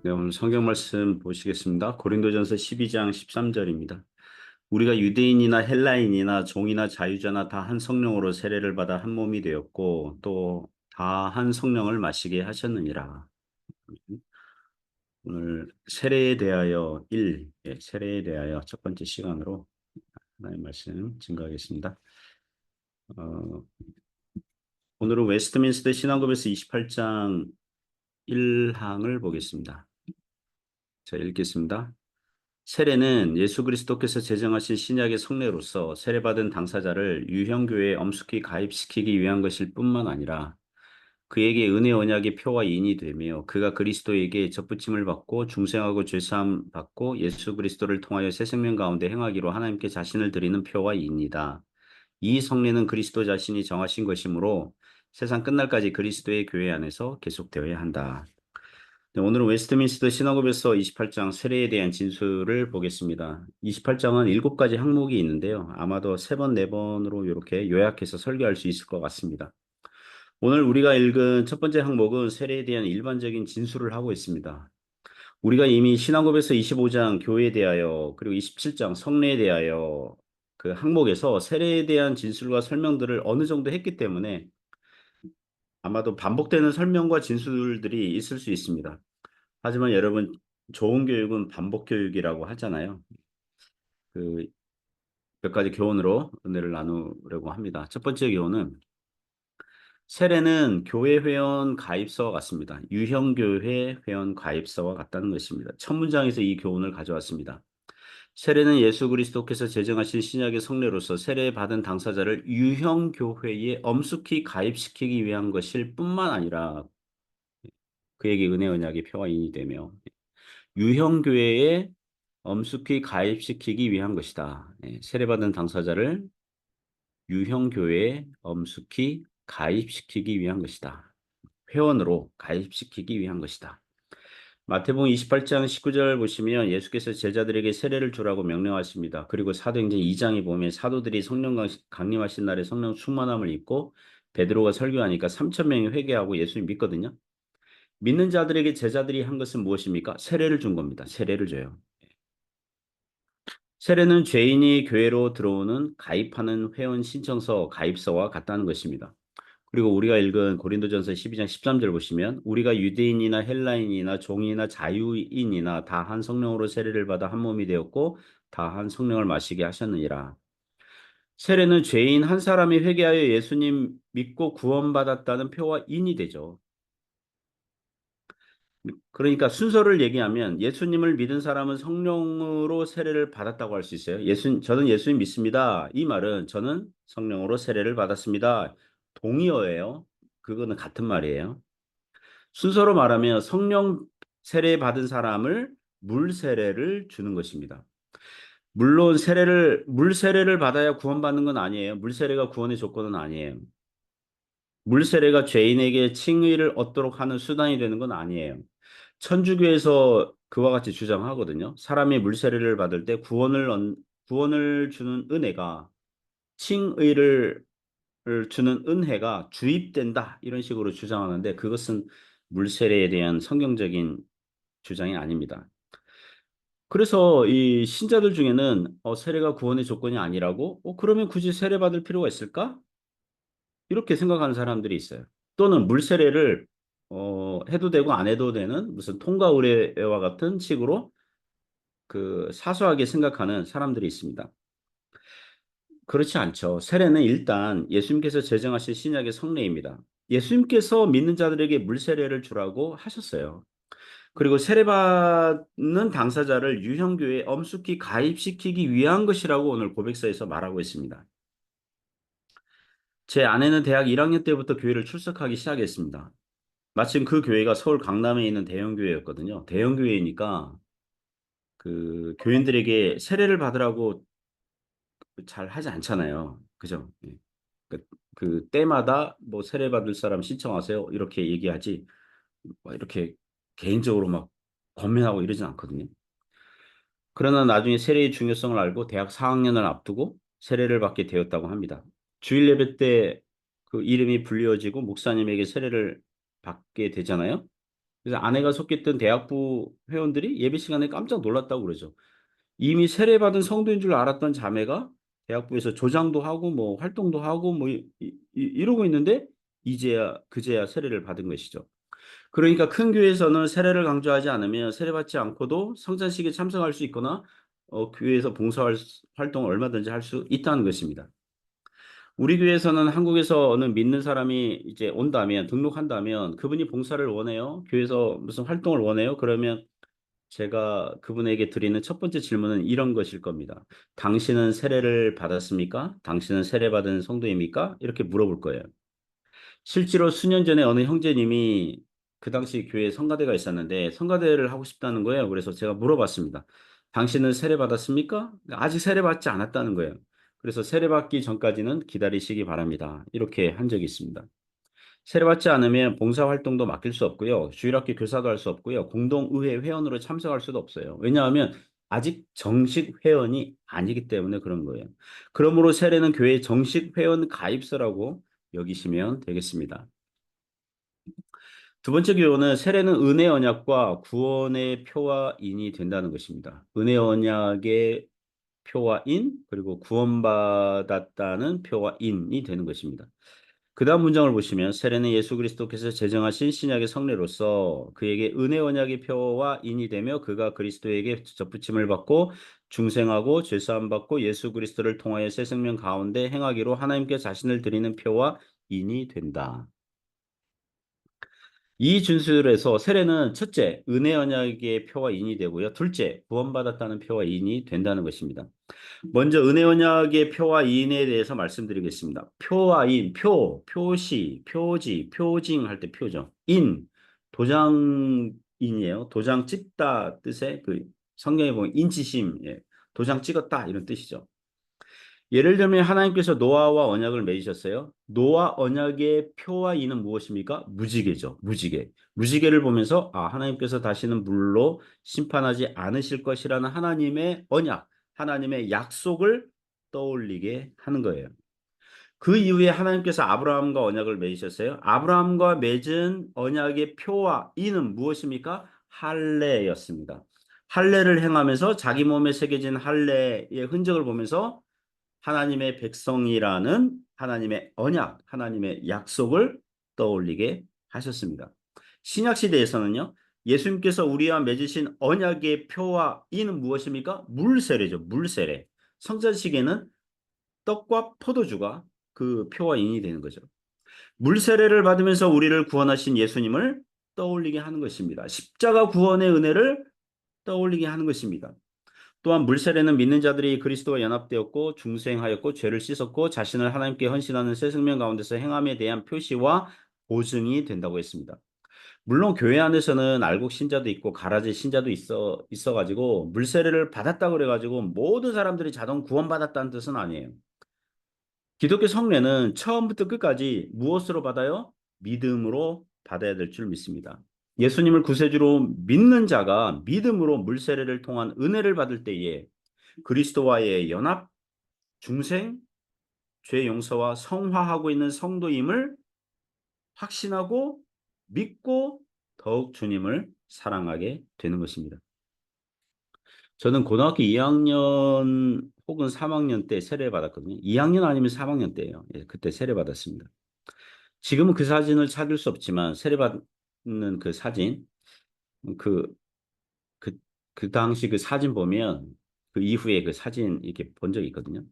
네, 오늘 성경 말씀 보시겠습니다. 고린도전서 12장 13절입니다. 우리가 유대인이나 헬라인이나 종이나 자유자나 다 한 성령으로 세례를 받아 한 몸이 되었고 또 다 한 성령을 마시게 하셨느니라. 오늘 세례에 대하여 세례에 대하여 첫 번째 시간으로 하나님 말씀 증거하겠습니다. 어, 오늘은 웨스트민스터 신앙급에서 28장 1항을 보겠습니다. 자, 읽겠습니다. 세례는 예수 그리스도께서 제정하신 신약의 성례로서 세례받은 당사자를 유형교회에 엄숙히 가입시키기 위한 것일 뿐만 아니라 그에게 은혜 언약의 표와 인이 되며 그가 그리스도에게 접붙임을 받고 중생하고 죄사함 받고 예수 그리스도를 통하여 새 생명 가운데 행하기로 하나님께 자신을 드리는 표와 인이다. 이 성례는 그리스도 자신이 정하신 것이므로 세상 끝날까지 그리스도의 교회 안에서 계속되어야 한다. 네, 오늘은 웨스트민스터 신학업에서 28장 세례에 대한 진술을 보겠습니다. 28장은 7가지 항목이 있는데요. 아마도 3번, 4번으로 이렇게 요약해서 설교할 수 있을 것 같습니다. 오늘 우리가 읽은 첫 번째 항목은 세례에 대한 일반적인 진술을 하고 있습니다. 우리가 이미 신학업에서 25장 교회에 대하여 그리고 27장 성례에 대하여 그 항목에서 세례에 대한 진술과 설명들을 어느 정도 했기 때문에 아마도 반복되는 설명과 진술들이 있을 수 있습니다. 하지만 여러분, 좋은 교육은 반복 교육이라고 하잖아요. 그 몇 가지 교훈으로 은혜를 나누려고 합니다. 첫 번째 교훈은 세례는 교회 회원 가입서와 같습니다. 유형교회 회원 가입서와 같다는 것입니다. 첫 문장에서 이 교훈을 가져왔습니다. 세례는 예수 그리스도께서 제정하신 신약의 성례로서 세례받은 당사자를 유형교회에 엄숙히 가입시키기 위한 것일 뿐만 아니라 그에게 은혜 언약의 표와 인이 되며 유형교회에 엄숙히 가입시키기 위한 것이다. 세례받은 당사자를 유형교회에 엄숙히 가입시키기 위한 것이다. 회원으로 가입시키기 위한 것이다. 마태복음 28장 19절 보시면 예수께서 제자들에게 세례를 주라고 명령하십니다. 그리고 사도행전 2장에 보면 사도들이 성령 강림하신 날에 성령 충만함을 입고 베드로가 설교하니까 3천 명이 회개하고 예수님 믿거든요. 믿는 자들에게 제자들이 한 것은 무엇입니까? 세례를 준 겁니다. 세례를 줘요. 세례는 죄인이 교회로 들어오는 가입하는 회원 신청서 가입서와 같다는 것입니다. 그리고 우리가 읽은 고린도전서 12장 13절 보시면 우리가 유대인이나 헬라인이나 종이나 자유인이나 다 한 성령으로 세례를 받아 한 몸이 되었고 다 한 성령을 마시게 하셨느니라. 세례는 죄인 한 사람이 회개하여 예수님 믿고 구원받았다는 표와 인이 되죠. 그러니까 순서를 얘기하면 예수님을 믿은 사람은 성령으로 세례를 받았다고 할 수 있어요. 저는 예수님 믿습니다. 이 말은 저는 성령으로 세례를 받았습니다. 동의어예요. 그거는 같은 말이에요. 순서로 말하면 성령 세례 받은 사람을 물 세례를 주는 것입니다. 물론 물 세례를 받아야 구원받는 건 아니에요. 물 세례가 구원의 조건은 아니에요. 물 세례가 죄인에게 칭의를 얻도록 하는 수단이 되는 건 아니에요. 천주교에서 그와 같이 주장하거든요. 사람이 물세례를 받을 때 구원을 주는 은혜가 칭의를 주는 은혜가 주입된다. 이런 식으로 주장하는데 그것은 물세례에 대한 성경적인 주장이 아닙니다. 그래서 이 신자들 중에는 세례가 구원의 조건이 아니라고 그러면 굳이 세례 받을 필요가 있을까? 이렇게 생각하는 사람들이 있어요. 또는 물세례를 해도 되고 안 해도 되는 무슨 통과 의례와 같은 식으로 그 사소하게 생각하는 사람들이 있습니다. 그렇지 않죠. 세례는 일단 예수님께서 제정하신 신약의 성례입니다. 예수님께서 믿는 자들에게 물세례를 주라고 하셨어요. 그리고 세례받는 당사자를 유형교회에 엄숙히 가입시키기 위한 것이라고 오늘 고백서에서 말하고 있습니다. 제 아내는 대학 1학년 때부터 교회를 출석하기 시작했습니다. 마침 그 교회가 서울 강남에 있는 대형교회였거든요. 대형교회니까 그 교인들에게 세례를 받으라고 잘 하지 않잖아요. 그죠? 예. 그 때마다 뭐 세례 받을 사람 신청하세요. 이렇게 얘기하지. 뭐 이렇게 개인적으로 막 권면하고 이러진 않거든요. 그러나 나중에 세례의 중요성을 알고 대학 4학년을 앞두고 세례를 받게 되었다고 합니다. 주일 예배 때 그 이름이 불리어지고 목사님에게 세례를 받게 되잖아요. 그래서 아내가 속했던 대학부 회원들이 예배 시간에 깜짝 놀랐다고 그러죠. 이미 세례받은 성도인 줄 알았던 자매가 대학부에서 조장도 하고 뭐 활동도 하고 뭐 이러고 있는데 이제야 그제야 세례를 받은 것이죠. 그러니까 큰 교회에서는 세례를 강조하지 않으면 세례받지 않고도 성찬식에 참석할 수 있거나 교회에서 활동을 얼마든지 할 수 있다는 것입니다. 우리 교회에서는 한국에서 어느 믿는 사람이 이제 온다면 등록한다면 그분이 봉사를 원해요. 교회에서 무슨 활동을 원해요. 그러면 제가 그분에게 드리는 첫 번째 질문은 이런 것일 겁니다. 당신은 세례를 받았습니까? 당신은 세례받은 성도입니까? 이렇게 물어볼 거예요. 실제로 수년 전에 어느 형제님이 그 당시 교회에 성가대가 있었는데 성가대를 하고 싶다는 거예요. 그래서 제가 물어봤습니다. 당신은 세례 받았습니까? 아직 세례 받지 않았다는 거예요. 그래서 세례 받기 전까지는 기다리시기 바랍니다. 이렇게 한 적이 있습니다. 세례받지 않으면 봉사활동도 맡길 수 없고요. 주일학교 교사도 할 수 없고요. 공동의회 회원으로 참석할 수도 없어요. 왜냐하면 아직 정식 회원이 아니기 때문에 그런 거예요. 그러므로 세례는 교회 정식 회원 가입서라고 여기시면 되겠습니다. 두 번째 교훈은 세례는 은혜 언약과 구원의 표와 인이 된다는 것입니다. 은혜 언약의 표와 인, 그리고 구원받았다는 표와 인이 되는 것입니다. 그 다음 문장을 보시면 세례는 예수 그리스도께서 제정하신 신약의 성례로서 그에게 은혜 언약의 표와 인이 되며 그가 그리스도에게 접붙임을 받고 중생하고 죄사함 받고 예수 그리스도를 통하여 새 생명 가운데 행하기로 하나님께 자신을 드리는 표와 인이 된다. 이 준술에서 세례는 첫째, 은혜 언약의 표와 인이 되고요. 둘째, 구원받았다는 표와 인이 된다는 것입니다. 먼저 은혜 언약의 표와 인에 대해서 말씀드리겠습니다. 표와 인, 표시, 표지, 표징 할 때 표죠. 인, 도장인이에요. 도장 찍다 뜻의 그 성경에 보면 인치심, 예, 도장 찍었다 이런 뜻이죠. 예를 들면 하나님께서 노아와 언약을 맺으셨어요. 노아 언약의 표와 인은 무엇입니까? 무지개죠. 무지개. 무지개를 보면서 하나님께서 다시는 물로 심판하지 않으실 것이라는 하나님의 언약, 하나님의 약속을 떠올리게 하는 거예요. 그 이후에 하나님께서 아브라함과 언약을 맺으셨어요. 아브라함과 맺은 언약의 표와 인은 무엇입니까? 할례였습니다. 할례를 행하면서 자기 몸에 새겨진 할례의 흔적을 보면서 하나님의 백성이라는 하나님의 언약, 하나님의 약속을 떠올리게 하셨습니다. 신약 시대에서는요. 예수님께서 우리와 맺으신 언약의 표와 이는 무엇입니까? 물세례죠. 물세례. 성전식에는 떡과 포도주가 그 표와 인이 되는 거죠. 물세례를 받으면서 우리를 구원하신 예수님을 떠올리게 하는 것입니다. 십자가 구원의 은혜를 떠올리게 하는 것입니다. 또한 물세례는 믿는 자들이 그리스도와 연합되었고 중생하였고 죄를 씻었고 자신을 하나님께 헌신하는 새 생명 가운데서 행함에 대한 표시와 보증이 된다고 했습니다. 물론 교회 안에서는 알곡 신자도 있고 가라지 신자도 있어가지고 물세례를 받았다 그래가지고 모든 사람들이 자동 구원받았다는 뜻은 아니에요. 기독교 성례는 처음부터 끝까지 무엇으로 받아요? 믿음으로 받아야 될 줄 믿습니다. 예수님을 구세주로 믿는 자가 믿음으로 물세례를 통한 은혜를 받을 때에 그리스도와의 연합, 중생, 죄 용서와 성화하고 있는 성도임을 확신하고 믿고 더욱 주님을 사랑하게 되는 것입니다. 저는 고등학교 2학년 혹은 3학년 때 세례 받았거든요. 2학년 아니면 3학년 때예요. 예, 그때 세례 받았습니다. 지금은 그 사진을 찾을 수 없지만 세례 받는 그 사진, 그, 그, 그 당시 그 사진 보면 그 이후에 그 사진 이렇게 본 적이 있거든요.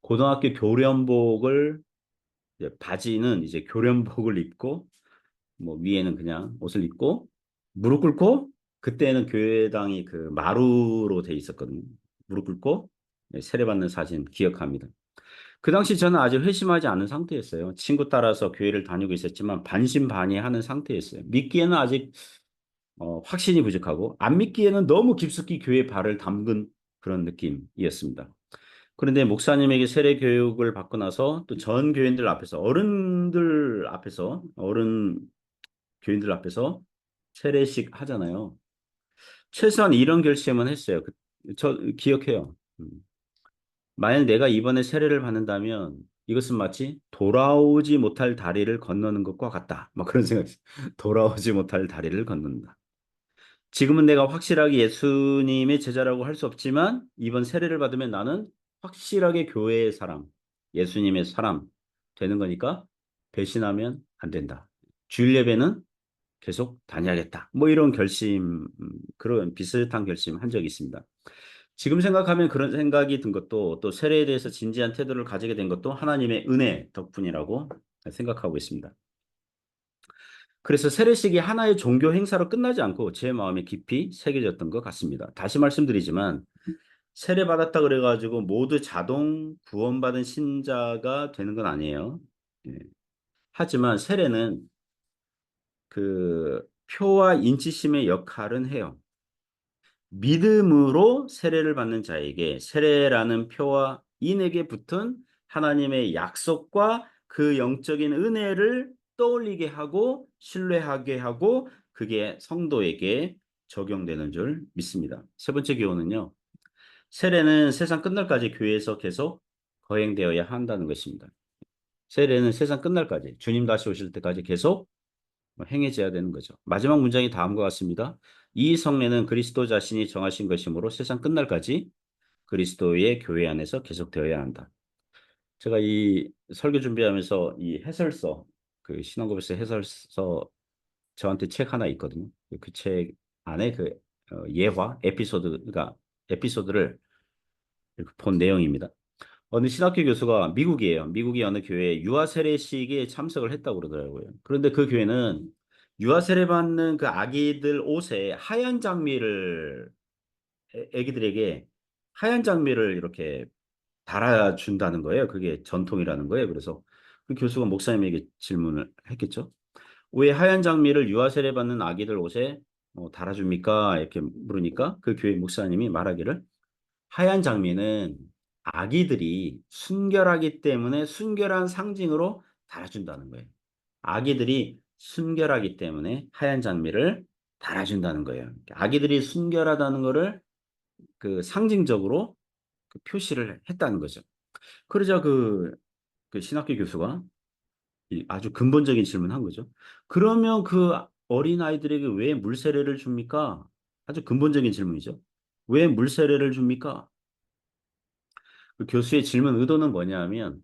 고등학교 교련복을 이제 바지는 이제 교련복을 입고 뭐 위에는 그냥 옷을 입고 무릎 꿇고 그때는 교회당이 그 마루로 돼 있었거든요. 무릎 꿇고 세례받는 사진 기억합니다. 그 당시 저는 아직 회심하지 않은 상태였어요. 친구 따라서 교회를 다니고 있었지만 반신반의하는 상태였어요. 믿기에는 아직 확신이 부족하고 안 믿기에는 너무 깊숙이 교회에 발을 담근 그런 느낌이었습니다. 그런데 목사님에게 세례 교육을 받고 나서 또 전 교인들 앞에서 어른 교인들 앞에서 세례식 하잖아요. 최소한 이런 결심은 했어요. 저 기억해요. 만약 내가 이번에 세례를 받는다면 이것은 마치 돌아오지 못할 다리를 건너는 것과 같다. 막 그런 생각이 돌아오지 못할 다리를 건넌다. 지금은 내가 확실하게 예수님의 제자라고 할 수 없지만 이번 세례를 받으면 나는 확실하게 교회의 사람, 예수님의 사람 되는 거니까 배신하면 안 된다. 주일 예배는 계속 다녀야겠다. 뭐 이런 결심, 그런 비슷한 결심 한 적이 있습니다. 지금 생각하면 그런 생각이 든 것도 또 세례에 대해서 진지한 태도를 가지게 된 것도 하나님의 은혜 덕분이라고 생각하고 있습니다. 그래서 세례식이 하나의 종교 행사로 끝나지 않고 제 마음에 깊이 새겨졌던 것 같습니다. 다시 말씀드리지만 세례 받았다 그래가지고 모두 자동 구원받은 신자가 되는 건 아니에요. 예. 하지만 세례는 그 표와 인치심의 역할은 해요. 믿음으로 세례를 받는 자에게 세례라는 표와 인에게 붙은 하나님의 약속과 그 영적인 은혜를 떠올리게 하고 신뢰하게 하고 그게 성도에게 적용되는 줄 믿습니다. 세 번째 교훈은요. 세례는 세상 끝날까지 교회에서 계속 거행되어야 한다는 것입니다. 세례는 세상 끝날까지 주님 다시 오실 때까지 계속 행해져야 되는 거죠. 마지막 문장이 다음과 같습니다. 이 성례는 그리스도 자신이 정하신 것이므로 세상 끝날까지 그리스도의 교회 안에서 계속되어야 한다. 제가 이 설교 준비하면서 이 해설서, 그 신앙고백서 해설서 저한테 책 하나 있거든요. 그 책 안에 그 예화, 에피소드가 에피소드를 이렇게 본 내용입니다. 어느 신학교 교수가 미국이에요. 미국의 어느 교회에 유아 세례식에 참석을 했다고 그러더라고요. 그런데 그 교회는 유아 세례 받는 그 아기들 옷에 하얀 장미를 애기들에게 하얀 장미를 이렇게 달아준다는 거예요. 그게 전통이라는 거예요. 그래서 그 교수가 목사님에게 질문을 했겠죠. 왜 하얀 장미를 유아 세례 받는 아기들 옷에 달아줍니까? 이렇게 물으니까 그 교회 목사님이 말하기를 하얀 장미는 아기들이 순결하기 때문에 순결한 상징으로 달아준다는 거예요. 아기들이 순결하기 때문에 하얀 장미를 달아준다는 거예요. 아기들이 순결하다는 거를 그 상징적으로 그 표시를 했다는 거죠. 그러자 그 신학교 교수가 이 아주 근본적인 질문을 한 거죠. 그러면 그 어린 아이들에게 왜 물세례를 줍니까? 아주 근본적인 질문이죠. 왜 물세례를 줍니까? 그 교수의 질문 의도는 뭐냐면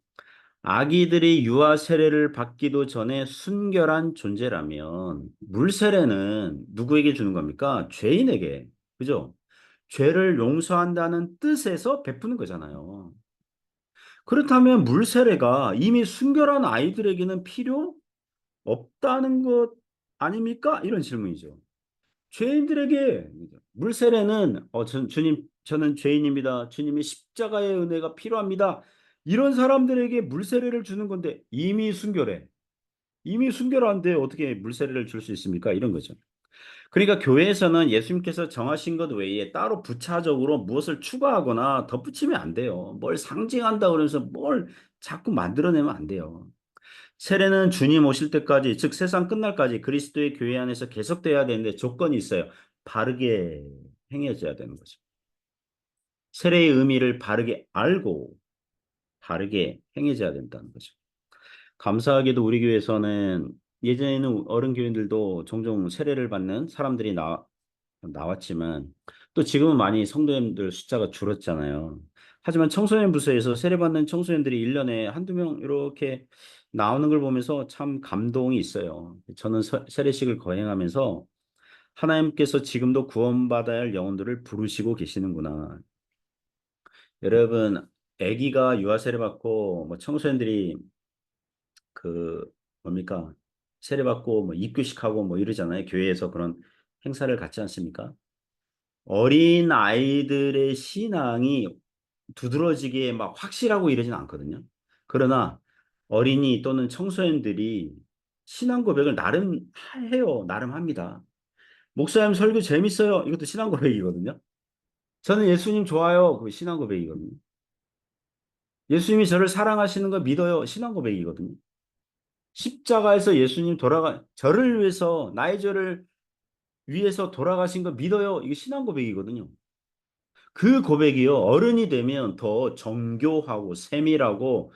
아기들이 유아 세례를 받기도 전에 순결한 존재라면 물 세례는 누구에게 주는 겁니까? 죄인에게. 그죠? 죄를 용서한다는 뜻에서 베푸는 거잖아요. 그렇다면 물 세례가 이미 순결한 아이들에게는 필요 없다는 것 아닙니까? 이런 질문이죠. 죄인들에게 물세례는 주님 저는 죄인입니다. 주님의 십자가의 은혜가 필요합니다. 이런 사람들에게 물세례를 주는 건데 이미 순결해. 이미 순결한데 어떻게 물세례를 줄 수 있습니까? 이런 거죠. 그러니까 교회에서는 예수님께서 정하신 것 외에 따로 부차적으로 무엇을 추가하거나 덧붙이면 안 돼요. 뭘 상징한다 그러면서 뭘 자꾸 만들어내면 안 돼요. 세례는 주님 오실 때까지, 즉 세상 끝날까지 그리스도의 교회 안에서 계속돼야 되는데 조건이 있어요. 바르게 행해져야 되는 거죠. 세례의 의미를 바르게 알고 바르게 행해져야 된다는 거죠. 감사하게도 우리 교회에서는 예전에는 어른 교인들도 종종 세례를 받는 사람들이 나왔지만 또 지금은 많이 성도님들 숫자가 줄었잖아요. 하지만 청소년 부서에서 세례받는 청소년들이 1년에 한두 명 이렇게 나오는 걸 보면서 참 감동이 있어요. 저는 세례식을 거행하면서 하나님께서 지금도 구원받아야 할 영혼들을 부르시고 계시는구나. 여러분, 아기가 유아 세례 받고 뭐 청소년들이 그 뭡니까? 세례 받고 뭐 입교식하고 뭐 이러잖아요. 교회에서 그런 행사를 갖지 않습니까? 어린 아이들의 신앙이 두드러지게 막 확실하고 이러진 않거든요. 그러나 어린이 또는 청소년들이 신앙 고백을 나름 해요. 나름 합니다. 목사님 설교 재밌어요. 이것도 신앙 고백이거든요. 저는 예수님 좋아요. 그 신앙 고백이거든요. 예수님이 저를 사랑하시는 거 믿어요. 신앙 고백이거든요. 십자가에서 예수님 저를 위해서, 나의 죄를 위해서 돌아가신 거 믿어요. 이게 신앙 고백이거든요. 그 고백이요. 어른이 되면 더 정교하고 세밀하고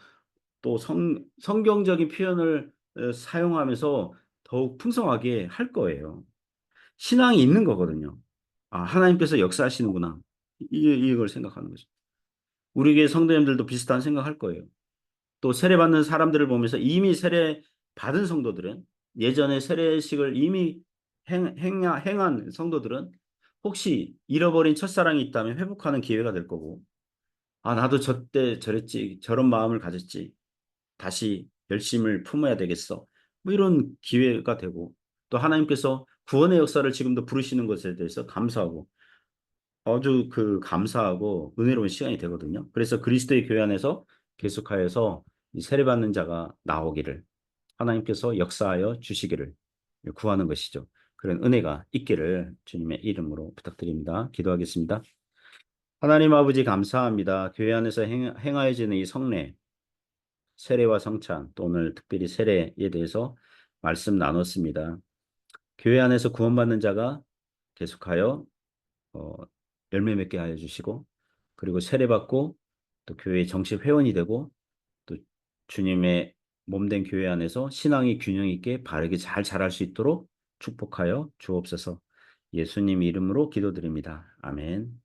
또 성경적인 표현을 사용하면서 더욱 풍성하게 할 거예요. 신앙이 있는 거거든요. 아, 하나님께서 역사하시는구나. 이걸 생각하는 거죠. 우리 교회 성도님들도 비슷한 생각할 거예요. 또 세례받는 사람들을 보면서 이미 세례 받은 성도들은 예전에 세례식을 이미 행한 성도들은 혹시 잃어버린 첫사랑이 있다면 회복하는 기회가 될 거고, 아, 나도 저때 저랬지, 저런 마음을 가졌지. 다시 열심을 품어야 되겠어. 뭐 이런 기회가 되고, 또 하나님께서 구원의 역사를 지금도 부르시는 것에 대해서 감사하고, 아주 감사하고 은혜로운 시간이 되거든요. 그래서 그리스도의 교회 안에서 계속하여서 이 세례받는 자가 나오기를 하나님께서 역사하여 주시기를 구하는 것이죠. 그런 은혜가 있기를 주님의 이름으로 부탁드립니다. 기도하겠습니다. 하나님 아버지 감사합니다. 교회 안에서 행하여지는 이 성례, 세례와 성찬, 또 오늘 특별히 세례에 대해서 말씀 나눴습니다. 교회 안에서 구원받는 자가 계속하여 어, 열매 맺게 하여 주시고, 그리고 세례받고 또 교회의 정식 회원이 되고, 또 주님의 몸된 교회 안에서 신앙이 균형 있게 바르게 잘 자랄 수 있도록 축복하여 주옵소서. 예수님 이름으로 기도드립니다. 아멘.